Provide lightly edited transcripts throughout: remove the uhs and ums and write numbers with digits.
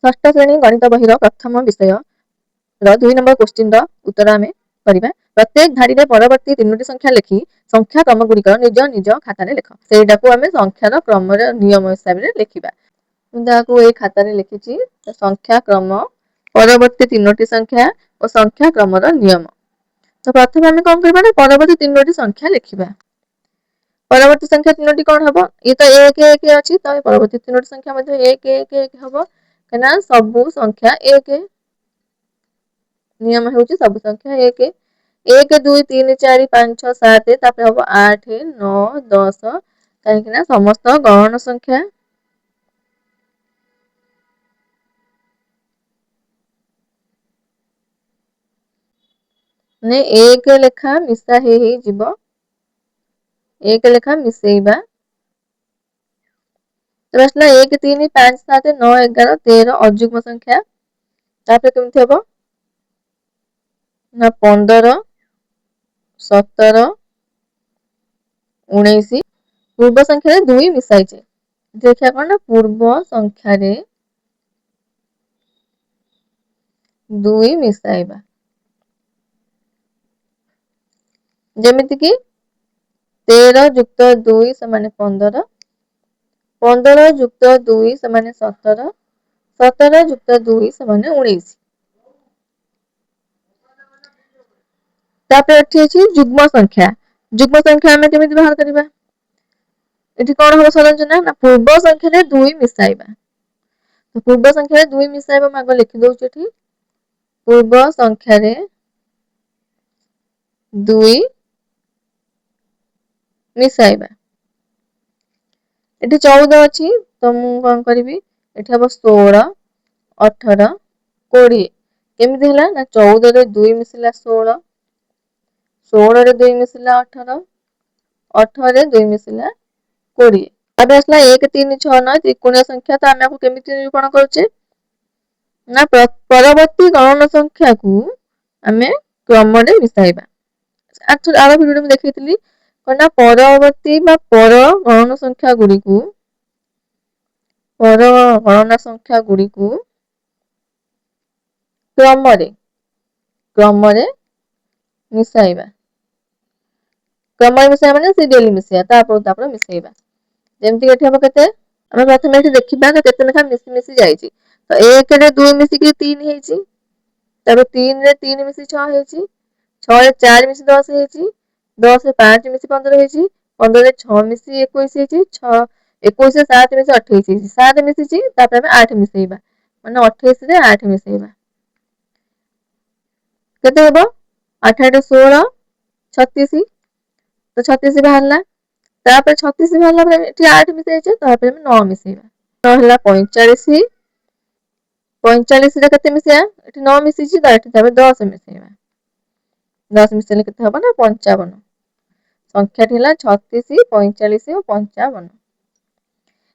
ଷଷ୍ଠ ଶ୍ରେଣୀ ଗଣିତ ବହିର ପ୍ରଥମ ବିଷୟ 2 ନମ୍ବର କ୍ୱେଶ୍ଚିନ୍ର ଉତ୍ତର ଆମେ କରିବା। ପ୍ରତ୍ୟେକ ଧାଡ଼ିରେ ପରବର୍ତ୍ତୀ 3ଟି ସଂଖ୍ୟା ଲେଖି ସଂଖ୍ୟା କ୍ରମ ଗୁଡ଼ିକ ନିଜ ନିଜ ଖାତାରେ ଲେଖ। ସେଇଟାକୁ ଆମେ ସଂଖ୍ୟାର କ୍ରମର ନିୟମ ହିସାବରେ ଲେଖିବା। ମୁଁ ତାହାକୁ ଏଇ ଖାତାରେ ଲେଖିଛି ସଂଖ୍ୟା କ୍ରମ, ପରବର୍ତ୍ତୀ 3ଟି ସଂଖ୍ୟା ଓ ସଂଖ୍ୟା କ୍ରମର ନିୟମ। ତ ପ୍ରଥମେ ଆମେ କଣ କରିବା ନା ପରବର୍ତ୍ତୀ 3ଟି ସଂଖ୍ୟା ଲେଖିବା। ପରବର୍ତ୍ତୀ ସଂଖ୍ୟା 3ଟି କଣ ହବ? ଇଏ ତ 1 1 ଅଛି, ତ ପରବର୍ତ୍ତୀ 3ଟି ସଂଖ୍ୟା ମଧ୍ୟ 1 1 1 ହବ, କାହିଁକିନା ସବୁ ସଂଖ୍ୟା 1। ନିୟମ ହେଉଛି ସବୁ ସଂଖ୍ୟା 1। 1 2 3 4 5 6 7, ତାପରେ ହବ 8 9 10, କାହିଁକି ନା ସମସ୍ତ ଗୌଣ ସଂଖ୍ୟା ମାନେ 1 ଲେଖା ମିଶା ହେଇଯିବ। 1 ଲେଖା ମିଶେଇବା। ତ ଆସିଲା 1 3 5 7 9 11 13 ଅଯୁଗ୍ମ ସଂଖ୍ୟା। ତାପରେ କେମିତି ହବ ନା 15 17 19। ପୂର୍ବ ସଂଖ୍ୟାରେ 2 ମିଶାଇଛେ। ଦେଖିବା କଣ ନା ପୂର୍ବ ସଂଖ୍ୟାରେ 2 ମିଶାଇବା। ଯେମିତି କି 13 ଯୁକ୍ତ 2 ସମାନେ 15, 15 ଯୁକ୍ତ 2 ସମାନେ 17, 17 ଯୁକ୍ତ 2 ସମାନେ 19। ତାପରେ ଏଠି ଅଛି ଯୁଗ୍ମ ସଂଖ୍ୟା। ଯୁଗ୍ମ ସଂଖ୍ୟା ଆମେ କେମିତି ବାହାର କରିବା? ଏଠି କଣ ହବ ସରଞ୍ଚନା ନା ପୂର୍ବ ସଂଖ୍ୟାରେ 2 ମିଶାଇବା। ପୂର୍ବ ସଂଖ୍ୟାରେ 2 ମିଶାଇବା ମୁଁ ଆଗ ଲେଖି ଦଉଛି ଏଠି। ପୂର୍ବ ସଂଖ୍ୟାରେ 2 ମିଶାଇବା। ଏଠି 14 ଅଛି, ତ ମୁଁ କଣ କରିବି ଏଠି ହବ 16 18 20। କେମିତି ହେଲା ନା 14ରେ 2 ମିଶିଲା 16, 16ରେ 2 ମିଶିଲା 18, 18ରେ 2 ମିଶିଲା 20। ତାପରେ ଆସିଲା 1 3 6 9 ତ୍ରିକୋଣୀୟ ସଂଖ୍ୟା। ତ ଆମେ ଆକୁ କେମିତି ନିରୂପଣ କରୁଛେ ନା ପରବର୍ତ୍ତୀ ଗୌଣ ସଂଖ୍ୟାକୁ ଆମେ କ୍ରମରେ ମିଶାଇବା। ଆର ଭିଡିଓରେ ମୁଁ ଦେଖେଇଥିଲି କଣ ନା ପରବର୍ତ୍ତୀ ବା ପର ଗୌଣ ସଂଖ୍ୟା ଗୁଡ଼ିକୁ କ୍ରମରେ ମିଶାଇବା। କ୍ରମରେ ମିଶାଇବା ମାନେ ସିରିଏଲି ମିଶାଇବା, ତାପରେ ମିଶାଇବା। ଯେମିତି ଏଠି ହବ କେତେ? ଆମେ ପ୍ରଥମେ ଏଠି ଦେଖିବା କେତେ ଲେଖା ମିଶି ମିଶି ଯାଇଛି। ତ 1ରେ 2 ମିଶିକି 3 ହେଇଛି, ତାପରେ 3ରେ 3 ମିଶି 6 ହେଇଛି, 6ରେ 4 ମିଶି 10 ହେଇଛି, 10ରେ 5 ମିଶି 15 ହେଇଛି, 15ରେ 6 ମିଶି 21 ହେଇଛି, 21ରେ 7 ମିଶି 28 ହେଇଛି। 7 ମିଶିଛି, ତାପରେ ଆମେ 8 ମିଶେଇବା, ମାନେ 28ରେ 8 ମିଶେଇବା। କେତେ ହବ? 8 8 16 36, ତ 36 ବାହାରିଲା। ତାପରେ 36 ବାହାରିଲା ପରେ ଏଠି 8 ମିଶେଇଛେ, ତାପରେ ଆମେ 9 ମିଶେଇବା। 9 ହେଲା 45, 45ରେ କେତେ ମିଶେଇବା? ଏଠି 9 ମିଶିଛି, ତ ଏଠି ତାପରେ 10 ମିଶେଇବା। 10 ମିଶେଇଲେ କେତେ ହବ ନା 55। ସଂଖ୍ୟାଟି ହେଲା 36 45 ଓ 55।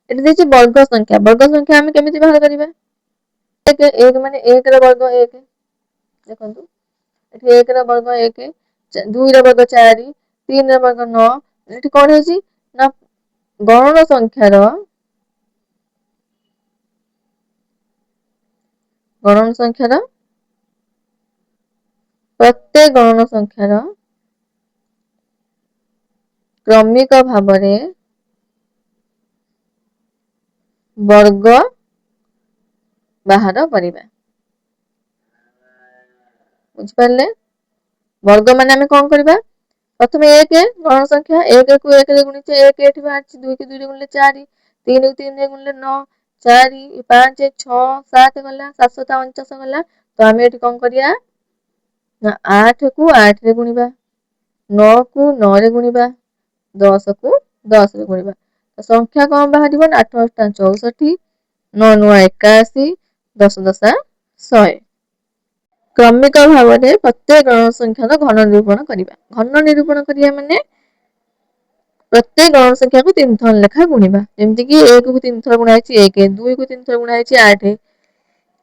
ଏଠି ଦେଇଛି ବର୍ଗ ସଂଖ୍ୟା। ବର୍ଗ ସଂଖ୍ୟା ଆମେ କେମିତି ବାହାର କରିବା? 1 ମାନେ 1 ର ବର୍ଗ 1। ଦେଖନ୍ତୁ ଏଠି 1 ର ବର୍ଗ 1, 2 ର ବର୍ଗ 4, 3 ର ବର୍ଗ 9। ଏଠି କଣ ହେଇଛି ନା ଗୌଣ ସଂଖ୍ୟାର ପ୍ରତ୍ୟେକ ଗୌଣ ସଂଖ୍ୟାର କ୍ରମିକ ଭାବରେ ବର୍ଗ ବାହାର କରିବା। ବୁଝିପାରିଲେ? ବର୍ଗ ମାନେ ଆମେ କଣ କରିବା? ପ୍ରଥମେ 1 ଗୌଣ ସଂଖ୍ୟା, 1 କୁ 1 ରେ ଗୁଣିଛେ 1 ଏଠି ବାହାରିଛି, 2 କୁ 2 ରେ ଗୁଣିଲେ 4, 3 କୁ 3 ରେ ଗୁଣିଲେ 9, 4 5 6 7 ଗଲା, 7 7 49 ଗଲା। ତ ଆମେ ଏଠି କଣ କରିବା ନା 8 କୁ 8 ରେ ଗୁଣିବା, 9 କୁ 9 ରେ ଗୁଣିବା, 10 କୁ 10 ରେ ଗୁଣିବା। ସଂଖ୍ୟା କଣ ବାହାରିବ ନା 8 8 64, 9 9 81, 10 10 100। କ୍ରମିକ ଭାବରେ ପ୍ରତ୍ୟେକ ଗୌଣ ସଂଖ୍ୟାର ଘନ ନିରୂପଣ କରିବା। ଘନ ନିରୂପଣ କରିବା ମାନେ ପ୍ରତ୍ୟେକ ଗୌଣ ସଂଖ୍ୟାକୁ 3 ଥର ଲେଖା ଗୁଣିବା। ଯେମିତିକି 1 କୁ 3 ଥର ଗୁଣା ହେଇଛି 1, 2 କୁ 3 ଥର ଗୁଣା ହେଇଛି 8,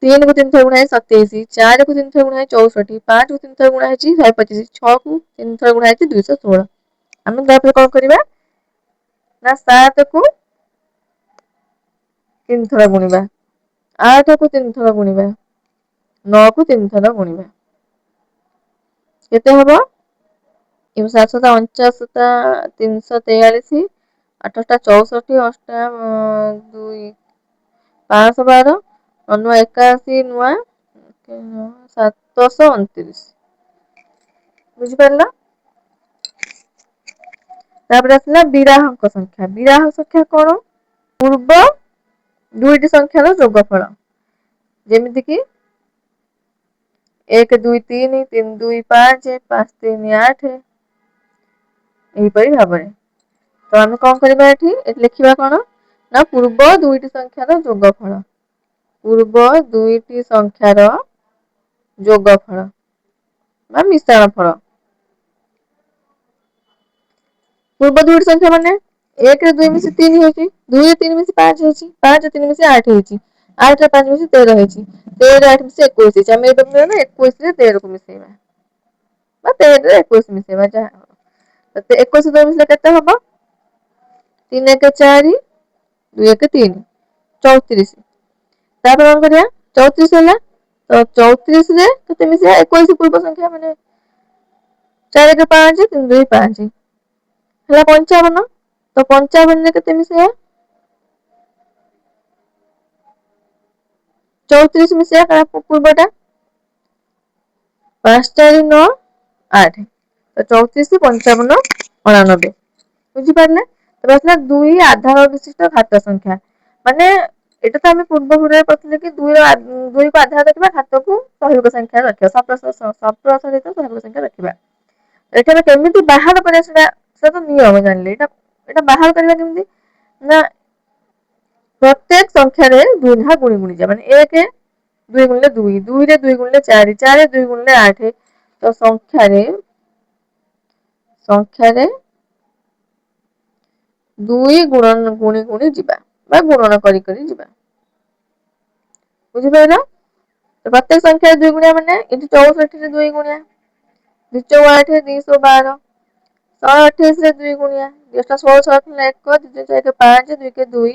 3 କୁ 3 ଥର ଗୁଣା ହେଇଛି 27, 4 କୁ 3 ଥର ଗୁଣା ହେଇଛି 64, 5 କୁ 3 ଥର ଗୁଣା ହେଇଛି 125, 6 କୁ 3 ଥର ଗୁଣା ହେଇଛି 216। ଆମେ ତାପରେ କଣ କରିବା ନା 7 କୁ 3 ଥର ଗୁଣିବା, 8 କୁ 3 ଥର ଗୁଣିବା, 9 କୁ 3 ଥର ଗୁଣିବା, କେତେ ହବ? 7 ଅଣଚାଶ 343, 8 64, 8 2 512, ନୂଆ 81, ନୂଆ 729, ବୁଝିପାରିଲ? ତାପରେ ଆସିଲା ବିରାହଙ୍କ ସଂଖ୍ୟା। ବିରାହ ସଂଖ୍ୟା କଣ? ପୂର୍ବ ଦୁଇଟି ସଂଖ୍ୟାର ଯୋଗଫଳ। ଯେମିତି କି 1 2 3, 3 2 5, 5 3 8, ଏହିପରି ଭାବରେ। ତ ଆମେ କଣ କରିବା ଏଠି ଲେଖିବା କଣ ନା ପୂର୍ବ ଦୁଇଟି ସଂଖ୍ୟାର ଯୋଗଫଳ। ପୂର୍ବ ଦୁଇଟି ସଂଖ୍ୟାର ଯୋଗଫଳ ବା ମିଶାଣ ଫଳ। ପୂର୍ବ ଦୁଇଟି ସଂଖ୍ୟା ମାନେ 1 ରେ 2 ମିଶି 3 ହେଇଛି, 2 ରେ 3 ମିଶି 5 ହେଇଛି, 5 ରେ 3 ମିଶି 8 ହେଇଛି, 8 ରେ 5 ମିଶି 13 ହେଇଛି, 13 ରେ 8 ମିଶି 21 ହେଇଛି। ଆମେ ଏବେ 21 ରେ 13 କୁ ମିଶେଇବା ବା 13 ରେ 21 ମିଶେଇବା, ଯାହା ହବ। 21 ରେ 2 ମିଶିଲେ କେତେ ହବ? 3 1 4, 2 1 3, 34। ତାପରେ କଣ କରିବା? 34 ହେଲା, ତ 34 ରେ କେତେ ମିଶେଇବା? 21 ପୂର୍ବ ସଂଖ୍ୟା ମାନେ 4 1 5, 3 2 5, ହେଲା 55। ତ 55 ରେ କେତେ ମିଶେଇବା? 34 ମିଶେଇବା, କାରଣ ପୂର୍ବଟା 5 4 9 8, ତ 34 55 99, ବୁଝିପାରିଲେ? ତାପରେ ଆସିଲା 2 ଆଧାର ବିଶିଷ୍ଟ ଘାତ ସଂଖ୍ୟା। ମାନେ ଏଇଟା ତ ଆମେ ପୂର୍ବ ଭିডিଓରେ କରିଥିଲେ କି 2 କୁ ଆଧାର ରଖିବା, ଘାତକୁ ସହୀକ ସଂଖ୍ୟା ରଖିବା, ସପ୍ରଶ ସହିତ ସହୀକ ସଂଖ୍ୟା ରଖିବା। ଏଠାରେ କେମିତି ବାହାର କରିବା ସେଟା ତ ନିୟମ ଜାଣିଲେ। ଏଇଟା ବାହାର କରିବା କେମିତି ନା ପ୍ରତ୍ୟେକ ସଂଖ୍ୟାରେ 2 ଲେଖା ଗୁଣି ଗୁଣିଯିବା। ମାନେ 1 2 ଗୁଣିଲେ 2, 2 ରେ 2 ଗୁଣିଲେ 4, 4 ରେ 2 ଗୁଣିଲେ 8, ତ ସଂଖ୍ୟାରେ 2 ଗୁଣି ଗୁଣି ଯିବା ବା ଗୁଣନ କରି କରି ଯିବା, ବୁଝିପାରିଲ? ପ୍ରତ୍ୟେକ ସଂଖ୍ୟାରେ 2 ଗୁଣିଆ ମାନେ ଏଠି 64 ରେ 2 ଗୁଣିଆ, 2 ଚଉ 8, 2 ଶହ 12, 128 ରେ 2 ଗୁଣିଆ, 16 6 1, 2 1 5, 2 1 2,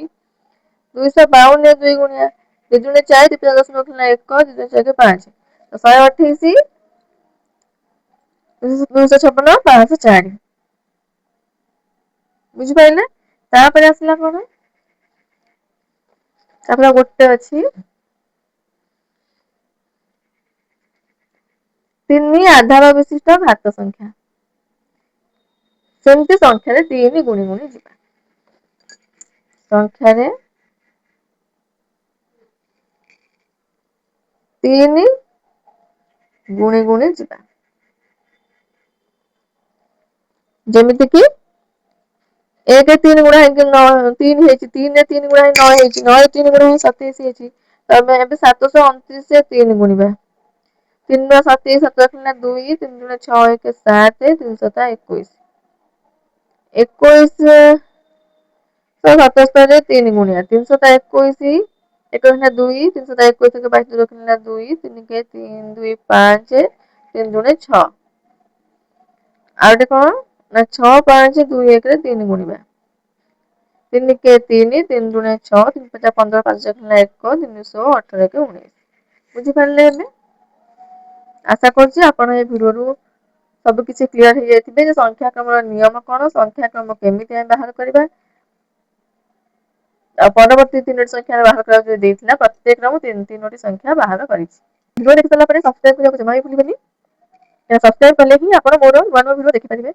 252 ରେ 2 ଗୁଣିଆ, 2 ଦୁଣେ 4, 2 10 1, 2 1 5, 128, 256, 504, ବୁଝିପାରିଲେ? ତାପରେ ଆସିଲା କଣ? ତାପରେ ଗୋଟେ ଅଛି 3 ଆଧାର ବିଶିଷ୍ଟ ଘାତ ସଂଖ୍ୟା। ସେମିତି ସଂଖ୍ୟାରେ 3 ଗୁଣି ଗୁଣି ଯିବା। ସଂଖ୍ୟାରେ 3 ଗୁଣି ଗୁଣି ଯିବା। ଯେମିତି କି 1 ରେ 3 ଗୁଣା ହେଇକି 3 ହେଇଛି, 3 ରେ 3 ଗୁଣା ହେଇ 9 ହେଇଛି, 9 ରେ 3 ଗୁଣା ହେଇ 27 ହେଇଛି। ତମେ ଏବେ 729 ରେ 3 ଗୁଣିବା। 3 ଦୂଣେ 27, 7 ଦୁଗୁଣେ 2, 3 ଦୁଣେ 6 1 7, 3 ସତା 21। 21 177 ରେ 3 ଗୁଣିଆ, 3 ସତା 21, 1 ଦୁଗୁଣେ 2, 3 ସତା 21, 22 ଦୁଗୁଣେ 2, 3 2 2 5, 3 ଦୁଣେ 6। ଆଉ ଗୋଟେ କଣ ନା 6 5 2 1 ରେ 3 ଗୁଣିବା। 3 କେ 3, 3 ଦୁଣେ 6, 3 5 15, 5 1, 3 18 1 19। ବୁଝିପାରିଲେ? ଏବେ ଆଶା କରୁଛି ଆପଣ ଏ ଭିଡିଓରୁ ସବୁ କିଛି କ୍ଲିୟର ହେଇଯାଇଥିବେ ଯେ ସଂଖ୍ୟା କ୍ରମର ନିୟମ କଣ, ସଂଖ୍ୟା କ୍ରମ କେମିତି ଆମେ ବାହାର କରିବା। ଆଉ ପରବର୍ତ୍ତୀ 3ଟି ସଂଖ୍ୟା ବାହାର କରିବାକୁ ଦେଇଥିଲା, ପ୍ରତ୍ୟେକ ମୁଁ 3ଟି ସଂଖ୍ୟା ବାହାର କରିଛି। ଭିଡିଓ ଦେଖି ସାରିଲା ପରେ ସବସ୍କ୍ରାଇବ କରିବାକୁ ଜମା ବି ଭୁଲିବେନି। ସବସ୍କ୍ରାଇବ କଲେ ହିଁ ଆପଣ ମୋର ନୂଆ ନୂଆ ଭିଡିଓ ଦେଖିପାରିବେ।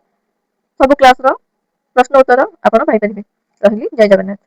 ସବୁ କ୍ଲାସର ପ୍ରଶ୍ନ ଉତ୍ତର ଆପଣ ପାଇପାରିବେ। ରହିଲି, ଜୟ ଜଗନ୍ନାଥ।